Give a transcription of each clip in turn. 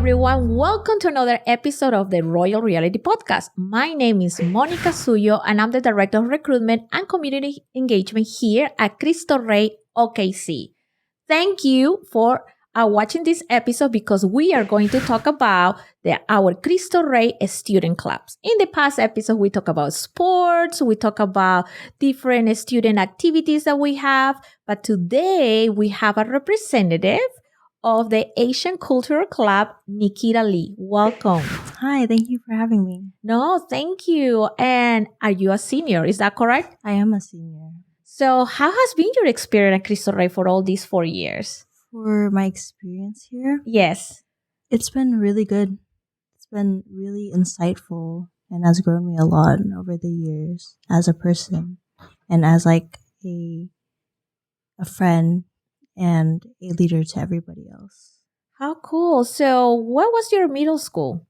everyone. Welcome to another episode of the Royal Reality Podcast. My name is Monica Suyo, and I'm the Director of Recruitment and Community Engagement here at Cristo Rey OKC. Thank you for watching this episode because we are going to talk about our Cristo Rey student clubs. In the past episode, we talk about sports, we talk about different student activities that we have, but today we have a representative of the Asian Cultural Club, Nikita Lee. Welcome. Hi, thank you for having me. No, thank you. And are you a senior? Is that correct? I am a senior. So how has been your experience at Cristo Rey for all these 4 years? For my experience here, Yes. it's been really good. It's been really insightful and has grown me a lot over the years as a person and as like a friend and a leader to everybody else. How cool. So what was your middle school?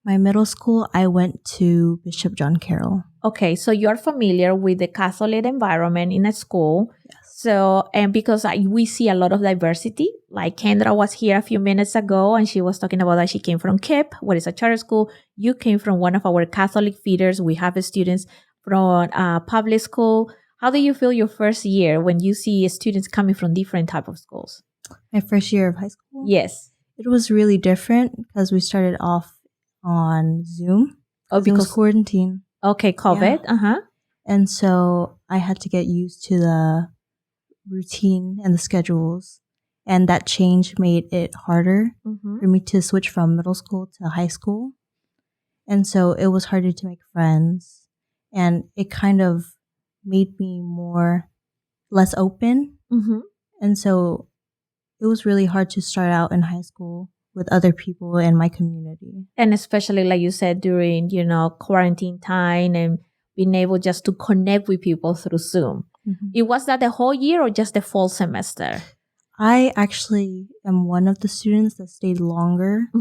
My middle school, I went to Bishop John Carroll. Okay, so you're familiar with the Catholic environment in a school. Yes. So, and because we see a lot of diversity, like Kendra was here a few minutes ago and she was talking about that she came from KIPP, what is a charter school. You came from one of our Catholic feeders. We have students from public school. How do you feel your first year when you see students coming from different type of schools? My first year of high school? Yes. It was really different because we started off on Zoom. Oh, It was because quarantine. okay, COVID. Yeah. And so I had to get used to the routine and the schedules. And that change made it harder for me to switch from middle school to high school. And so it was harder to make friends. And it kind of made me less open. And so it was really hard to start out in high school with other people in my community. And especially like you said, during, quarantine time and being able just to connect with people through Zoom. It was that the whole year or just the fall semester? I actually am one of the students that stayed longer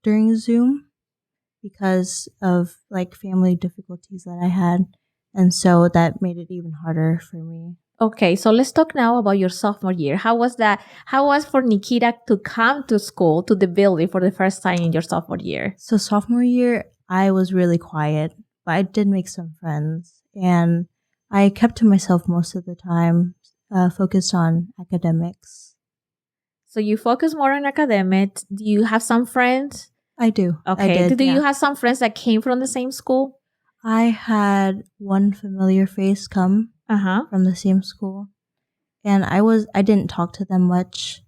during Zoom because of like family difficulties that I had. And so that made it even harder for me. Okay, so let's talk now about your sophomore year. How was that? How was for Nikita to come to school, to the building for the first time in your sophomore year? So sophomore year, I was really quiet, but I did make some friends. And I kept to myself most of the time, focused on academics. So you focus more on academics. Do you have some friends? I do. Okay. I did, Do yeah. you have some friends that came from the same school? I had one familiar face come from the same school. And I didn't talk to them much,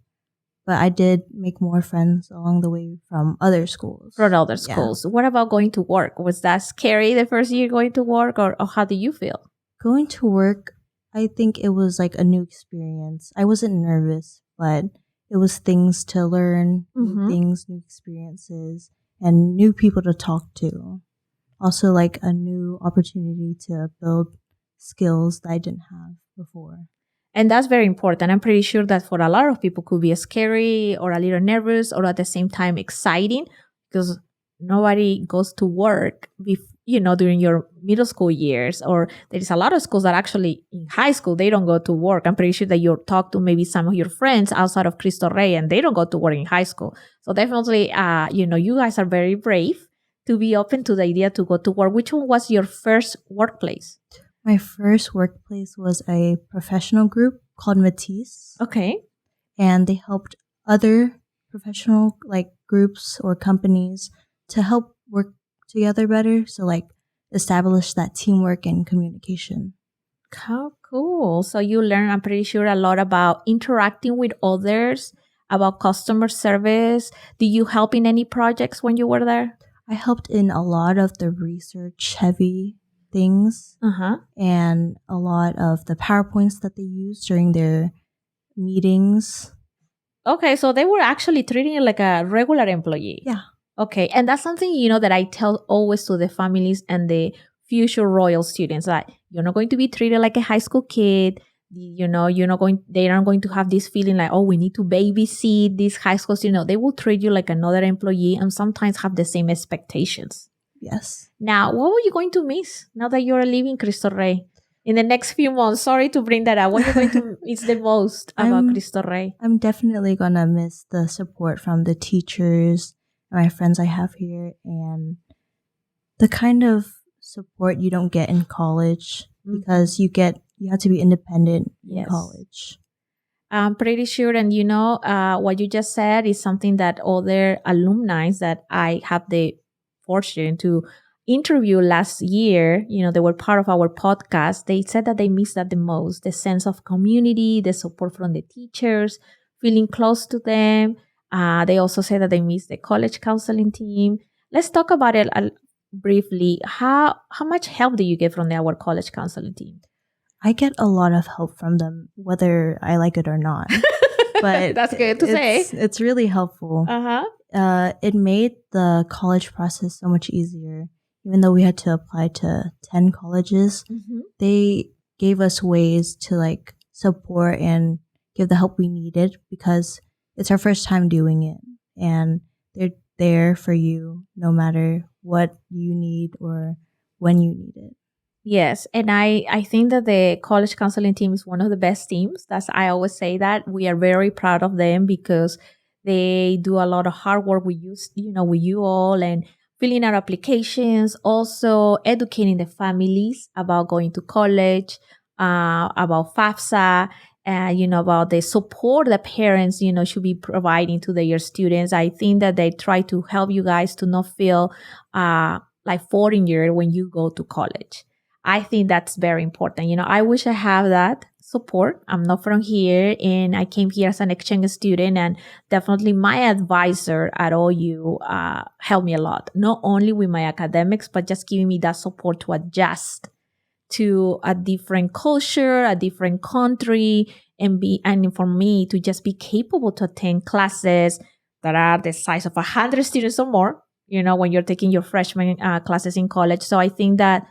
but I did make more friends along the way from other schools. From other schools. What about going to work? Was that scary the first year going to work or how do you feel? Going to work, I think it was like a new experience. I wasn't nervous, but it was things to learn, new things, new experiences, and new people to talk to. Also like a new opportunity to build skills that I didn't have before. And that's very important. I'm pretty sure that for a lot of people could be scary or a little nervous or at the same time exciting because nobody goes to work during your middle school years, or there is a lot of schools that actually in high school, they don't go to work. I'm pretty sure that you talk to maybe some of your friends outside of Cristo Rey and they don't go to work in high school. So definitely, you guys are very brave to be open to the idea to go to work. Which one was your first workplace? My first workplace was a professional group called Matisse. Okay. And they helped other professional like groups or companies to help work together better. So like establish that teamwork and communication. How cool. So you learn, I'm pretty sure, a lot about interacting with others, about customer service. Did you help in any projects when you were there? I helped in a lot of the research heavy things and a lot of the PowerPoints that they use during their meetings. Okay, so they were actually treating you like a regular employee. Yeah. Okay, and that's something, that I tell always to the families and the future royal students, that you're not going to be treated like a high school kid. They're not going to have this feeling like, oh, we need to babysit these high school students. They will treat you like another employee and sometimes have the same expectations. Yes. Now, what were you going to miss now that you're leaving Cristo Rey? In the next few months, sorry to bring that up. What are you going to miss the most about Cristo Rey? I'm definitely going to miss the support from the teachers my friends I have here, and the kind of support you don't get in college because you have to be independent in college. I'm pretty sure, and what you just said is something that other alumni that I have the fortune to interview last year, they were part of our podcast. They said that they miss that the most, the sense of community, the support from the teachers, feeling close to them. They also say that they miss the college counseling team. Let's talk about it briefly. How much help do you get from our college counseling team? I get a lot of help from them, whether I like it or not. But that's good to say. It's really helpful. It made the college process so much easier. Even though we had to apply to 10 colleges, they gave us ways to support and give the help we needed because it's our first time doing it. And they're there for you no matter what you need or when you need it. Yes. And I think that the college counseling team is one of the best teams. I always say that we are very proud of them because they do a lot of hard work with you all and filling out applications, also educating the families about going to college, about FAFSA, about the support that parents, should be providing to their students. I think that they try to help you guys to not feel like foreign year when you go to college. I think that's very important. I wish I have that support. I'm not from here and I came here as an exchange student, and definitely my advisor at OU helped me a lot, not only with my academics, but just giving me that support to adjust to a different culture, a different country, and for me to just be capable to attend classes that are the size of 100 students or more, when you're taking your freshman classes in college. So I think that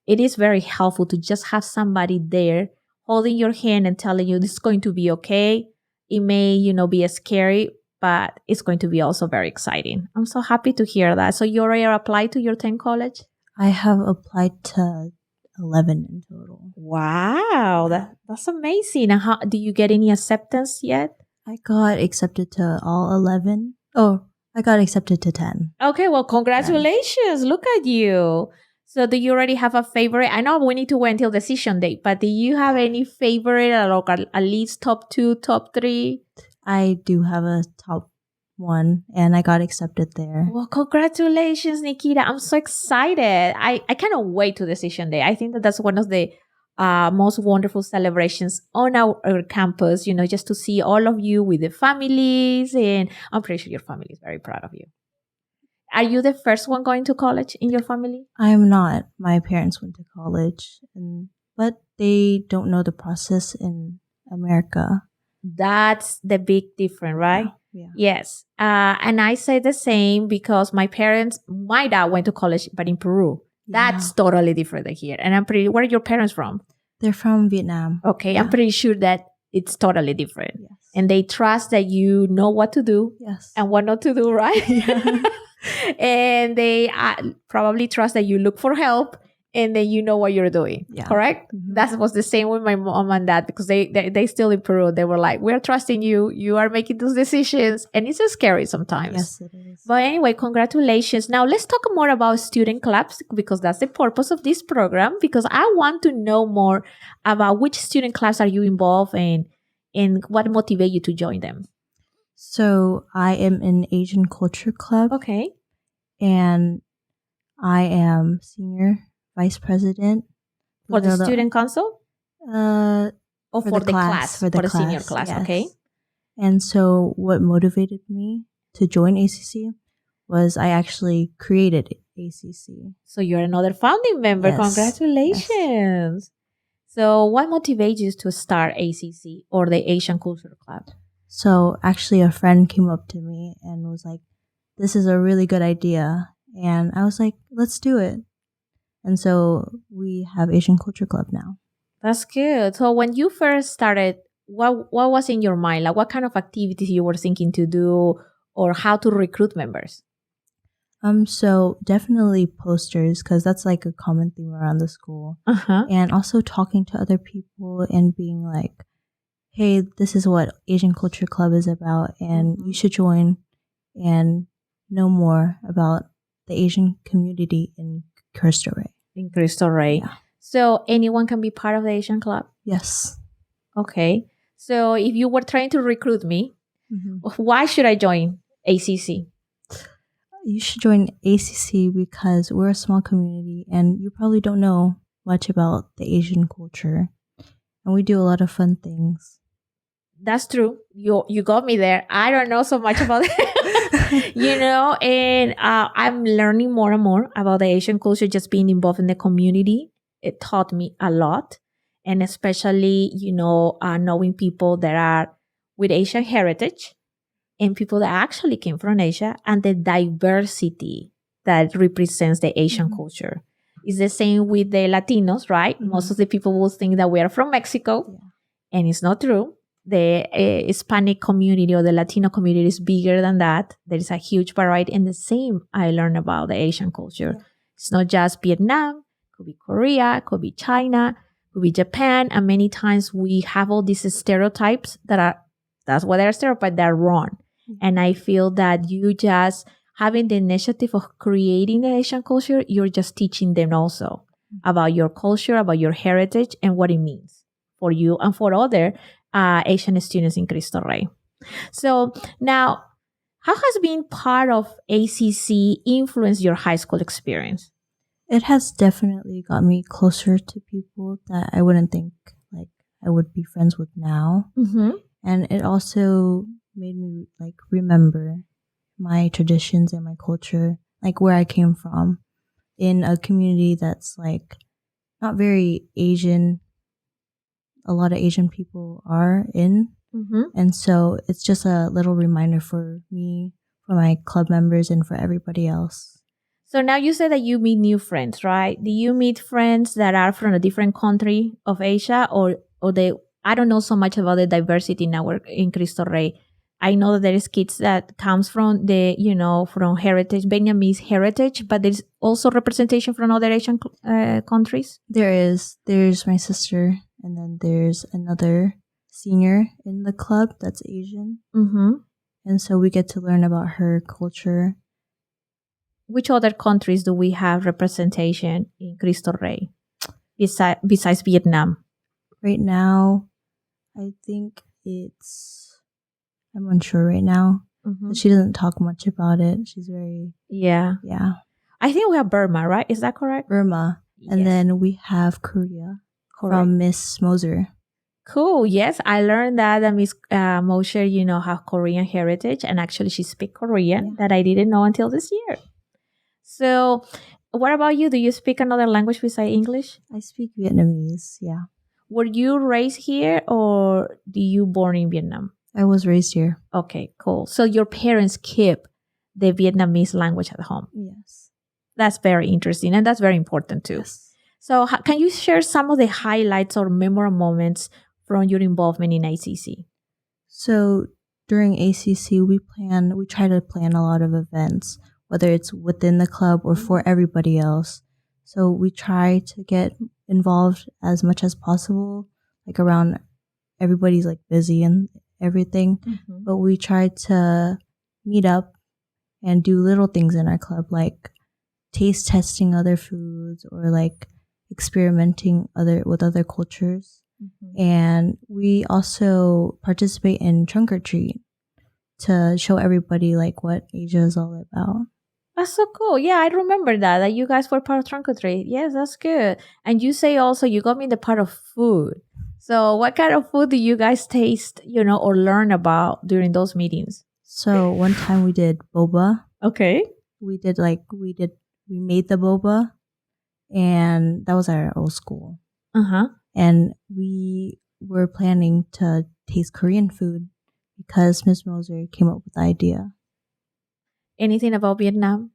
it is very helpful to just have somebody there holding your hand and telling you this is going to be okay. It may, be scary, but it's going to be also very exciting. I'm so happy to hear that. So you already applied to your 10 college? I have applied to 11 in total. Wow, that's amazing. And how do you get any acceptance yet? I got accepted to all 11. Oh, I got accepted to 10. Okay, well, congratulations. Look at you. So do you already have a favorite? I know we need to wait until decision date, but do you have any favorite, at least top 2, top 3? I do have a top 1, and I got accepted there. Well, congratulations, Nikita. I'm so excited. I cannot wait to decision day. I think that's one of the most wonderful celebrations on our campus, just to see all of you with the families. And I'm pretty sure your family is very proud of you. Are you the first one going to college in your family? I am not. My parents went to college, but they don't know the process in America. That's the big difference, right? Yeah. Yes. And I say the same because my dad went to college, but in Peru. Yeah. That's totally different than here. And where are your parents from? They're from Vietnam. Okay. Yeah. I'm pretty sure that it's totally different. Yes. And they trust that you know what to do and what not to do, right? Yeah. And they probably trust that you look for help and then you know what you're doing. Yeah. Correct? Mm-hmm. That was the same with my mom and dad because they still in Peru. They were like, we're trusting you. You are making those decisions. And it's just scary sometimes. Yes, it is. But anyway, congratulations. Now let's talk more about student clubs because that's the purpose of this program, because I want to know more about which student clubs are you involved in and what motivates you to join them. So I am in Asian Culture Club. Okay. And I am senior vice president. For the student council? Or for the class? For the senior class, yes. Okay. And so what motivated me to join ACC was I actually created ACC. So you're another founding member. Yes. Congratulations. Yes. So what motivates you to start ACC or the Asian Culture Club? So actually a friend came up to me and was like, this is a really good idea. And I was like, let's do it. And so we have Asian Culture Club now. That's good. So when you first started, what was in your mind? Like what kind of activities you were thinking to do or how to recruit members? So definitely posters, because that's like a common theme around the school. And also talking to other people and being like, hey, this is what Asian Culture Club is about and you should join. And know more about the Asian community in Cristo Rey. In Cristo Rey. Yeah. So anyone can be part of the Asian club? Yes. Okay. So if you were trying to recruit me, why should I join ACC? You should join ACC because we're a small community and you probably don't know much about the Asian culture. And we do a lot of fun things. That's true. You got me there. I don't know so much about it, and I'm learning more and more about the Asian culture, just being involved in the community. It taught me a lot. And especially, knowing people that are with Asian heritage and people that actually came from Asia and the diversity that represents the Asian culture. It's the same with the Latinos, right? Most of the people will think that we are from Mexico, and it's not true. The Hispanic community or the Latino community is bigger than that. There is a huge variety. And the same I learned about the Asian culture. Yeah. It's not just Vietnam, could be Korea, could be China, could be Japan. And many times we have all these stereotypes that's what they're stereotypes, they're wrong. And I feel that you just having the initiative of creating the Asian culture, you're just teaching them also about your culture, about your heritage, and what it means for you and for other Asian students in Cristo Rey. So now, how has being part of ACC influenced your high school experience? It has definitely got me closer to people that I wouldn't think like I would be friends with now. And it also made me like remember my traditions and my culture, like where I came from, in a community that's like not very Asian. A lot of Asian people are in. And so it's just a little reminder for me, for my club members, and for everybody else. So now you say that you meet new friends, right? Do you meet friends that are from a different country of Asia or I don't know so much about the diversity network in Cristo Rey. I know that there is kids that comes from from heritage, Vietnamese heritage, but there's also representation from other Asian countries. There's my sister, and then there's another senior in the club that's Asian. And so we get to learn about her culture. Which other countries do we have representation in Cristo Rey besides Vietnam? Right now, I think I'm unsure right now. She doesn't talk much about it. She's very... Yeah. I think we have Burma, right? Is that correct? Burma. Yes. And then we have Korea. Correct. From Miss Moser. Cool. Yes, I learned that Miss Moser, have Korean heritage. And actually, she speaks Korean that I didn't know until this year. So what about you? Do you speak another language besides English? I speak Vietnamese, yeah. Were you raised here or do you born in Vietnam? I was raised here. Okay, cool. So your parents keep the Vietnamese language at home? Yes. That's very interesting and that's very important too. Yes. So can you share some of the highlights or memorable moments from your involvement in ACC? So during ACC, we try to plan a lot of events, whether it's within the club or for everybody else. So we try to get involved as much as possible, like around everybody's like busy and everything. But we try to meet up and do little things in our club, like taste testing other foods or like experimenting with other cultures. And we also participate in trunk or treat to show everybody like what Asia is all about. That's so cool. Yeah, I remember that you guys were part of trunk or treat. Yes, that's good. And you say also you got me the part of food. So what kind of food do you guys taste, or learn about during those meetings? So one time we did boba. Okay. We made the boba, and that was at our old school. And we were planning to taste Korean food because Ms. Moser came up with the idea. Anything about Vietnam?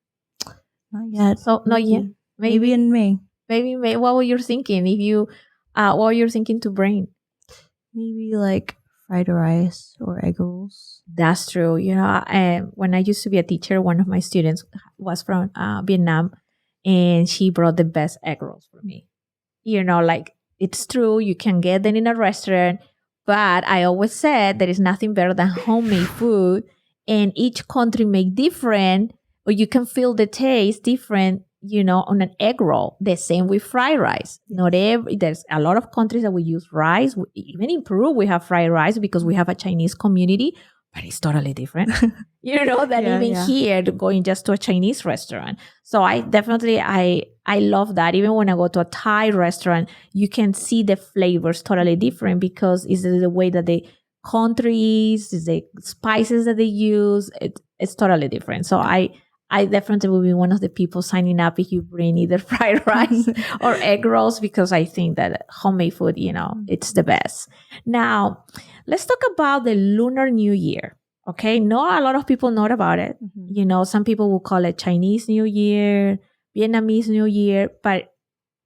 Not yet. So not yet. Maybe in May. Maybe May. What were you thinking? What were you thinking to bring? Maybe like fried rice or egg rolls. That's true. When I used to be a teacher, one of my students was from Vietnam, and she brought the best egg rolls for me. It's true, you can get them in a restaurant, but I always said there is nothing better than homemade food, and each country make different, or you can feel the taste different, on an egg roll. The same with fried rice. There's a lot of countries that we use rice. Even in Peru, we have fried rice because we have a Chinese community, but it's totally different, than here going just to a Chinese restaurant. So I definitely, I love that. Even when I go to a Thai restaurant, you can see the flavors totally different because it's the way that the countries, the spices that they use, it's totally different. So I definitely will be one of the people signing up if you bring either fried rice or egg rolls, because I think that homemade food, it's the best. Now, let's talk about the Lunar New Year. Okay. Not a lot of people know about it. Mm-hmm. Some people will call it Chinese New Year, Vietnamese New Year, but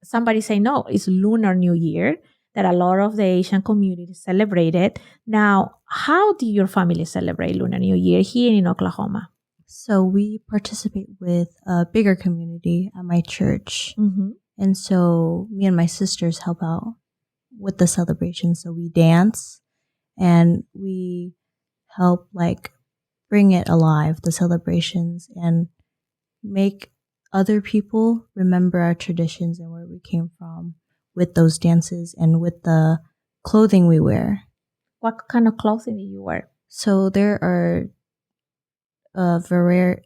somebody say, no, it's Lunar New Year that a lot of the Asian community celebrated. Now, how do your family celebrate Lunar New Year here in Oklahoma? So we participate with a bigger community at my church. Mm-hmm. And so me and my sisters help out with the celebration. So we dance and we help bring it alive, the celebrations, and make other people remember our traditions and where we came from with those dances and with the clothing we wear. What kind of clothing do you wear? So there are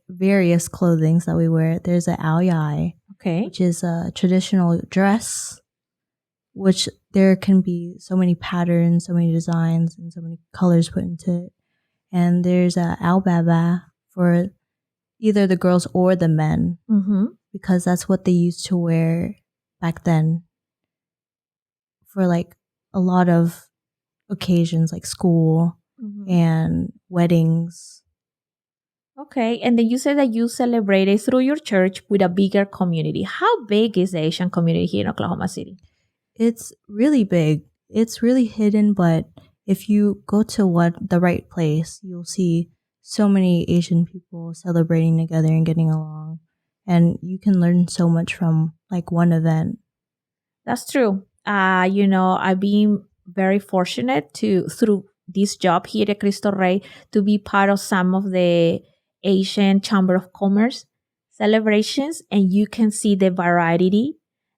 various clothings that we wear. There's an ao dai, which is a traditional dress, which there can be so many patterns, so many designs, and so many colors put into it. And there's a ao baba for either the girls or the men, mm-hmm. because that's what they used to wear back then for a lot of occasions like school mm-hmm. and weddings. Okay, and then you said that you celebrated through your church with a bigger community. How big is the Asian community here in Oklahoma City? It's really big. It's really hidden, but if you go to the right place, you'll see so many Asian people celebrating together and getting along. And you can learn so much from one event. That's true. I've been very fortunate through this job here at Cristo Rey, to be part of some of the Asian Chamber of Commerce celebrations, and you can see the variety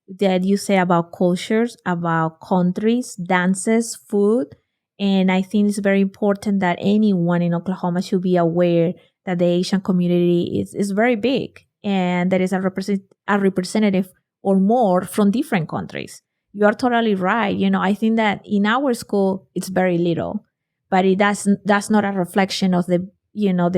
that you say about cultures, about countries, dances, food. And I think it's very important that anyone in Oklahoma should be aware that the Asian community is very big, and there is a representative or more from different countries. You are totally right. I think that in our school, it's very little, but that's not a reflection of the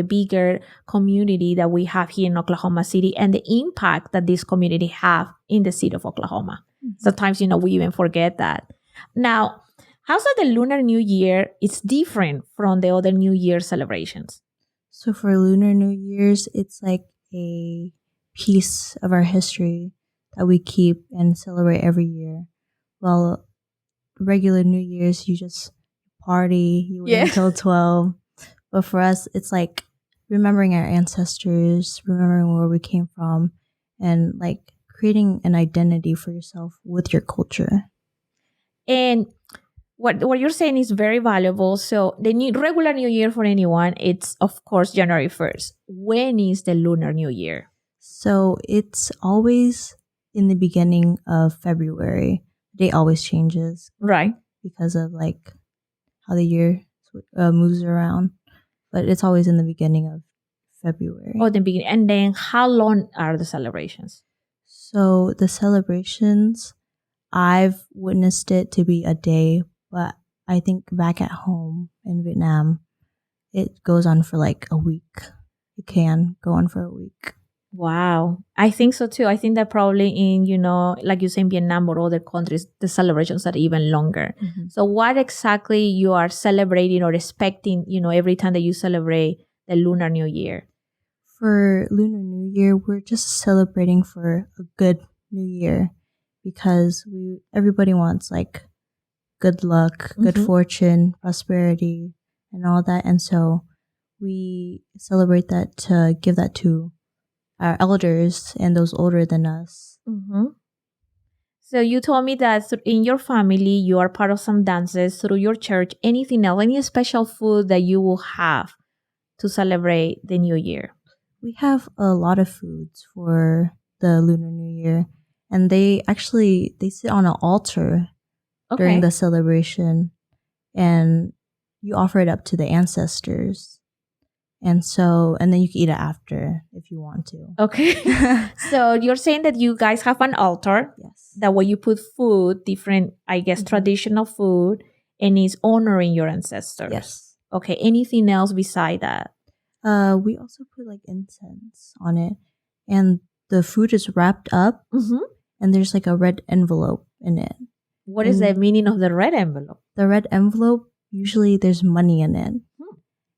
bigger community that we have here in Oklahoma City and the impact that this community have in the city of Oklahoma. Mm-hmm. Sometimes, we even forget that. Now, how's that the Lunar New Year is different from the other New Year celebrations? So for Lunar New Year's, it's like a piece of our history that we keep and celebrate every year. Well, regular New Year's, you just party, you wait until 12. But for us, it's remembering our ancestors, remembering where we came from, and creating an identity for yourself with your culture. And what you're saying is very valuable. So the regular New Year for anyone, it's of course January 1st. When is the Lunar New Year? So it's always in the beginning of February. The date always changes. Right. Because of how the year moves around. But it's always in the beginning of February. Oh, the beginning. And then how long are the celebrations? So the celebrations, I've witnessed it to be a day, but I think back at home in Vietnam, it goes on for a week. It can go on for a week. Wow. I think so too. I think that probably in, like you say in Vietnam or other countries, the celebrations are even longer. Mm-hmm. So what exactly you are celebrating or expecting, every time that you celebrate the Lunar New Year? For Lunar New Year, we're just celebrating for a good New Year because everybody wants good luck, good mm-hmm. fortune, prosperity, and all that. And so we celebrate that to give that to our elders and those older than us. Mm-hmm. So you told me that in your family, you are part of some dances through your church. Anything else? Any special food that you will have to celebrate the New Year? We have a lot of foods for the Lunar New Year, and they sit on an altar during the celebration, and you offer it up to the ancestors. And then you can eat it after if you want to. Okay. So you're saying that you guys have an altar. Yes. That way you put food, different, I guess, traditional food, and it's honoring your ancestors. Yes. Okay. Anything else beside that? We also put like incense on it, and the food is wrapped up, and there's like a red envelope in it. What is the meaning of the red envelope? The red envelope, usually there's money in it.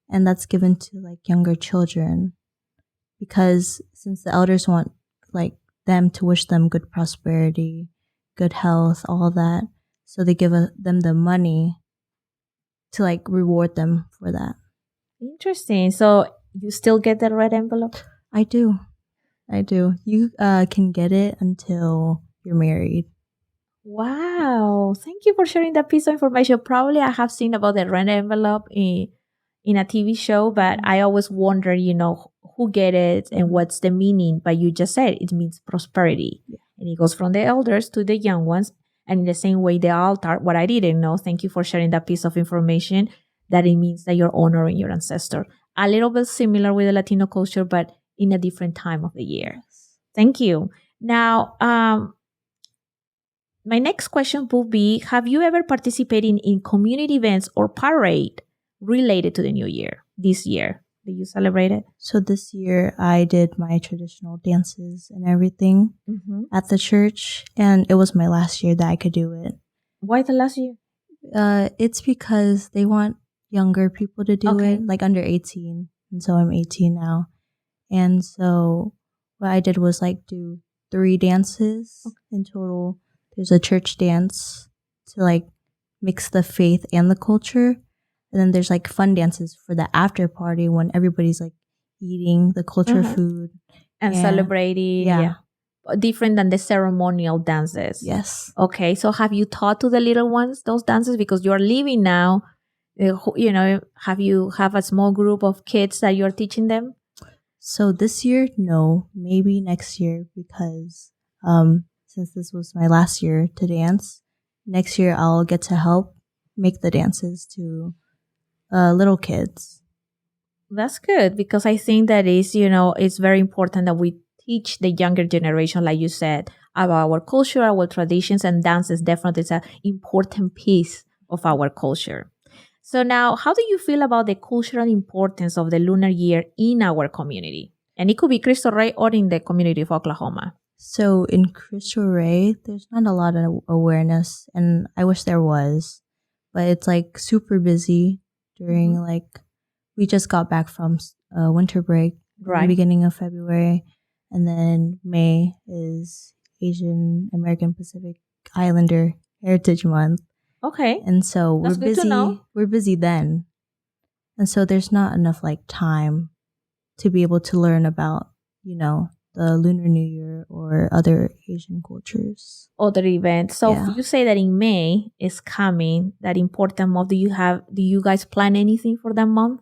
And that's given to like younger children, because since the elders want like them to wish them good prosperity, good health, all that. So they give them the money to like reward them for that. Interesting. So you still get the red envelope? I do. You can get it until you're married. Wow. Thank you for sharing that piece of information. Probably I have seen about the red envelope in a TV show, but I always wonder, who get it and what's the meaning. But you just said it means prosperity. Yeah. And it goes from the elders to the young ones. And in the same way, the altar, what I didn't know, thank you for sharing that piece of information, that it means that you're honoring your ancestor. A little bit similar with the Latino culture, but in a different time of the year. Yes. Thank you. Now, my next question will be, have you ever participated in community events or parade related to the New Year this year? Did you celebrate it? So this year I did my traditional dances and everything at the church, and it was my last year that I could do it. Why the last year? It's because they want younger people to do it, like under 18. And so I'm 18 now. And so what I did was like do 3 dances in total. There's a church dance to like mix the faith and the culture. And then there's like fun dances for the after party when everybody's like eating the culture food. And celebrating. Yeah. Different than the ceremonial dances. Yes. Okay. So have you taught to the little ones those dances? Because you're living now, have you have a small group of kids that you're teaching them? So this year, no. Maybe next year, because since this was my last year to dance, next year I'll get to help make the dances to little kids. That's good, because I think that it's very important that we teach the younger generation, like you said, about our culture, our traditions, and dance is definitely an important piece of our culture. So now, how do you feel about the cultural importance of the Lunar Year in our community? And it could be Cristo Rey or in the community of Oklahoma. So in Cristo Rey, there's not a lot of awareness, and I wish there was, but it's like super busy during we just got back from winter break, right, the beginning of February, and then May is Asian American Pacific Islander Heritage Month. Okay. And so we're busy. We're busy then. And so there's not enough time to be able to learn about, the Lunar New Year or other Asian cultures. Other events. So you say that in May is coming, that important month. Do you guys plan anything for that month?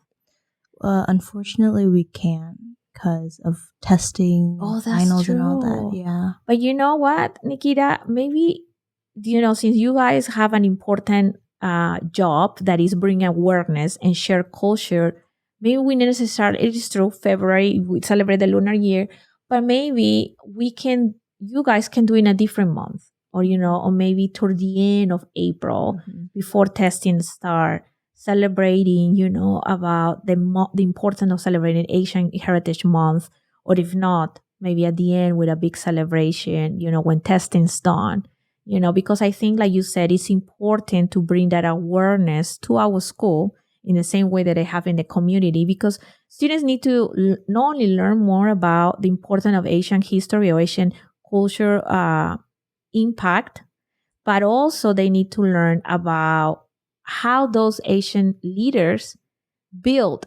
Unfortunately, we can't because of testing, finals, and all that. Yeah. But you know what, Nikita? Maybe, since you guys have an important job that is bringing awareness and share culture, maybe we necessarily, it is true, February, we celebrate the Lunar Year, but maybe you guys can do it in a different month, or maybe toward the end of April, before testing start, celebrating, about the importance of celebrating Asian Heritage Month, or if not, maybe at the end with a big celebration, when testing's done, because I think, like you said, it's important to bring that awareness to our school in the same way that they have in the community, because students need to not only learn more about the importance of Asian history or Asian culture impact, but also they need to learn about how those Asian leaders built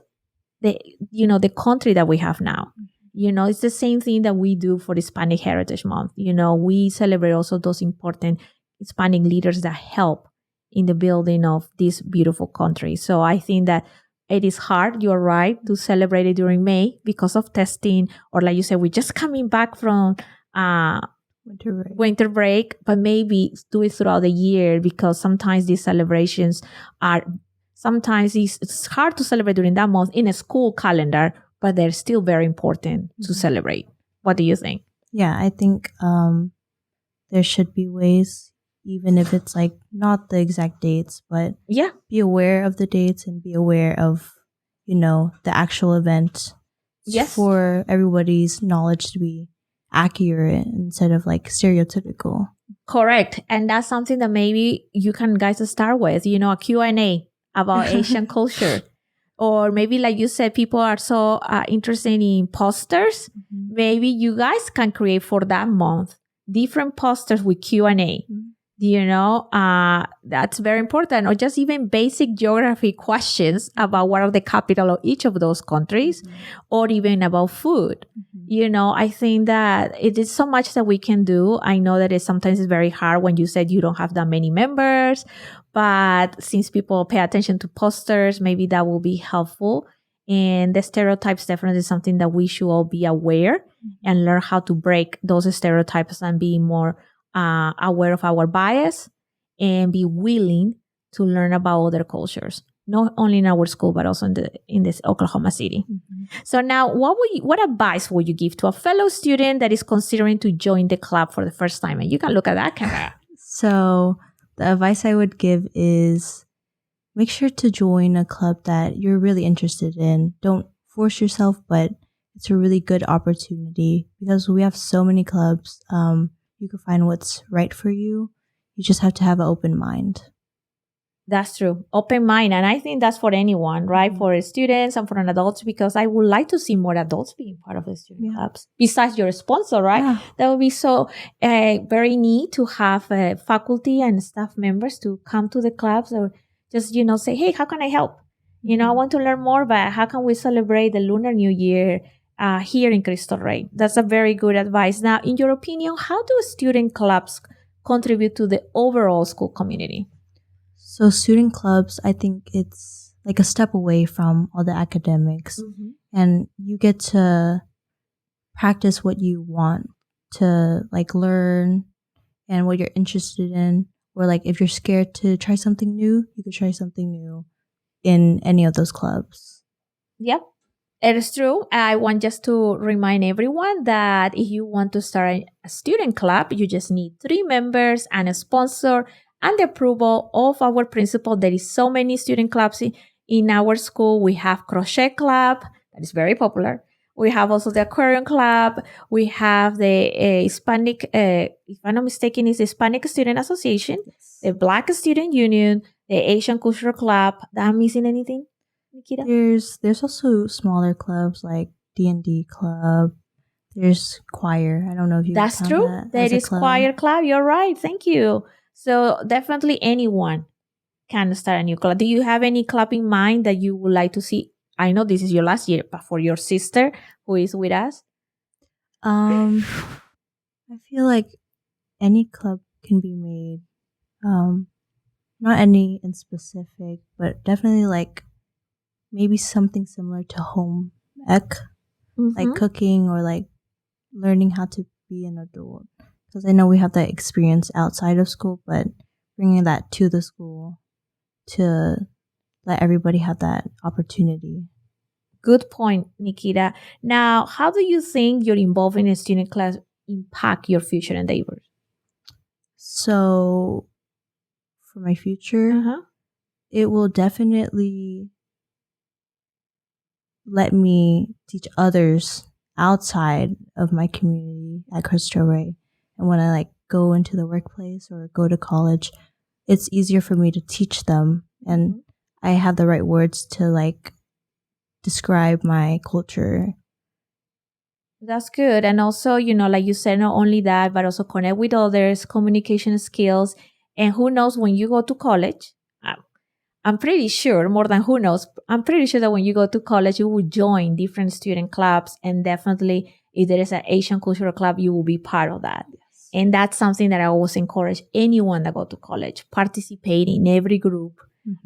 the country that we have now. It's the same thing that we do for Hispanic Heritage Month. We celebrate also those important Hispanic leaders that help in the building of this beautiful country. So I think that it is hard, you're right, to celebrate it during May because of testing, or like you said, we're just coming back from winter break, but maybe do it throughout the year, because sometimes these celebrations sometimes it's hard to celebrate during that month in a school calendar, but they're still very important to celebrate. What do you think? Yeah, I think there should be ways, even if it's like not the exact dates, but be aware of the dates and be aware of, the actual event. Yes. For everybody's knowledge to be accurate instead of like stereotypical. Correct. And that's something that maybe you can guys start with, a Q&A about Asian culture. Or maybe, like you said, people are so interested in posters. Mm-hmm. Maybe you guys can create for that month different posters with Q&A. Mm-hmm. That's very important. Or just even basic geography questions about what are the capital of each of those countries, mm-hmm. or even about food. Mm-hmm. I think that it is so much that we can do. I know that sometimes it's very hard when you said you don't have that many members, but since people pay attention to posters, maybe that will be helpful. And the stereotypes definitely is something that we should all be aware, mm-hmm. and learn how to break those stereotypes and be more aware of our bias and be willing to learn about other cultures, not only in our school, but also in this Oklahoma City. Mm-hmm. So now, what advice would you give to a fellow student that is considering to join the club for the first time? And you can look at that camera. So the advice I would give is make sure to join a club that you're really interested in. Don't force yourself, but it's a really good opportunity because we have so many clubs. You can find what's right for you. You just have to have an open mind. That's true. Open mind. And I think that's for anyone, right? Mm-hmm. For students and for an adults, because I would like to see more adults being part of the student clubs. Besides your sponsor, right? Yeah. That would be so very neat to have faculty and staff members to come to the clubs or just, say, hey, how can I help? Mm-hmm. I want to learn more, but how can we celebrate the Lunar New Year here in Cristo Rey? That's a very good advice. Now, in your opinion, how do student clubs contribute to the overall school community? So student clubs, I think it's like a step away from all the academics, mm-hmm. and you get to practice what you want to like learn and what you're interested in. Or like if you're scared to try something new, you could try something new in any of those clubs. Yep. It is true. I want just to remind everyone that if you want to start a student club, you just need 3 members and a sponsor and the approval of our principal. There is so many student clubs in our school. We have Crochet Club, that is very popular. We have also the Aquarium Club. We have the Hispanic, if I'm not mistaken, is the Hispanic Student Association, yes. The Black Student Union, the Asian Cultural Club. Am I missing anything, Nikita? There's also smaller clubs like D&D Club. There's choir. I don't know if you. That's true. There is choir club. You're right. Thank you. So definitely anyone can start a new club. Do you have any club in mind that you would like to see? I know this is your last year, but for your sister who is with us? I feel like any club can be made. Not any in specific, but definitely like maybe something similar to home ec, mm-hmm. like cooking or like learning how to be an adult. Because I know we have that experience outside of school, but bringing that to the school to let everybody have that opportunity. Good point, Nikita. Now, how do you think your involvement in a student class impact your future endeavors? So, for my future, it will definitely let me teach others outside of my community at Cristo Rey. And when I like go into the workplace or go to college, it's easier for me to teach them, and I have the right words to like describe my culture. That's good. And also, like you said, not only that, but also connect with others, communication skills. And who knows, when you go to college, I'm pretty sure, more than who knows, I'm pretty sure that when you go to college, you will join different student clubs. And definitely, if there is an Asian cultural club, you will be part of that. And that's something that I always encourage anyone that go to college, participate in every group.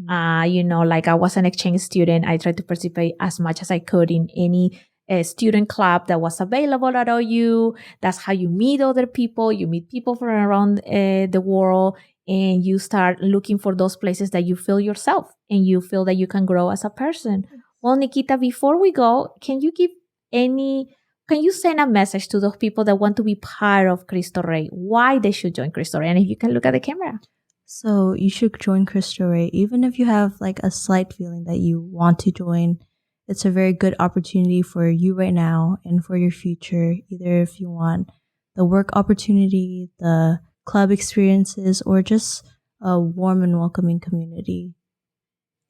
Like I was an exchange student. I tried to participate as much as I could in any student club that was available at OU. That's how you meet other people. You meet people from around the world, and you start looking for those places that you feel yourself and you feel that you can grow as a person. Well, Nikita, before we go, can you send a message to those people that want to be part of Cristo Rey, why they should join Cristo Rey? And if you can look at the camera. So you should join Cristo Rey, even if you have like a slight feeling that you want to join. It's a very good opportunity for you right now and for your future, either if you want the work opportunity, the club experiences, or just a warm and welcoming community.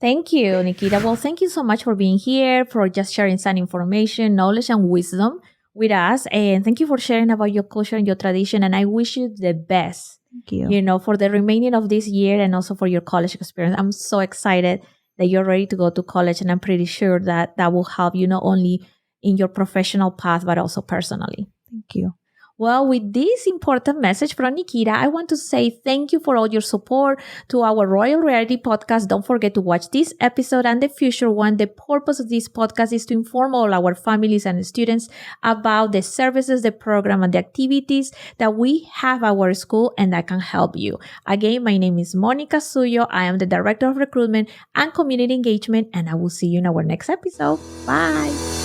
Thank you, Nikita. Well, thank you so much for being here, for just sharing some information, knowledge, and wisdom with us. And thank you for sharing about your culture and your tradition. And I wish you the best. Thank you. For the remaining of this year and also for your college experience. I'm so excited that you're ready to go to college. And I'm pretty sure that will help you not only in your professional path, but also personally. Thank you. Well, with this important message from Nikita, I want to say thank you for all your support to our Royal Reality podcast. Don't forget to watch this episode and the future one. The purpose of this podcast is to inform all our families and students about the services, the program, and the activities that we have at our school and that can help you. Again, my name is Monica Suyo. I am the Director of Recruitment and Community Engagement, and I will see you in our next episode. Bye.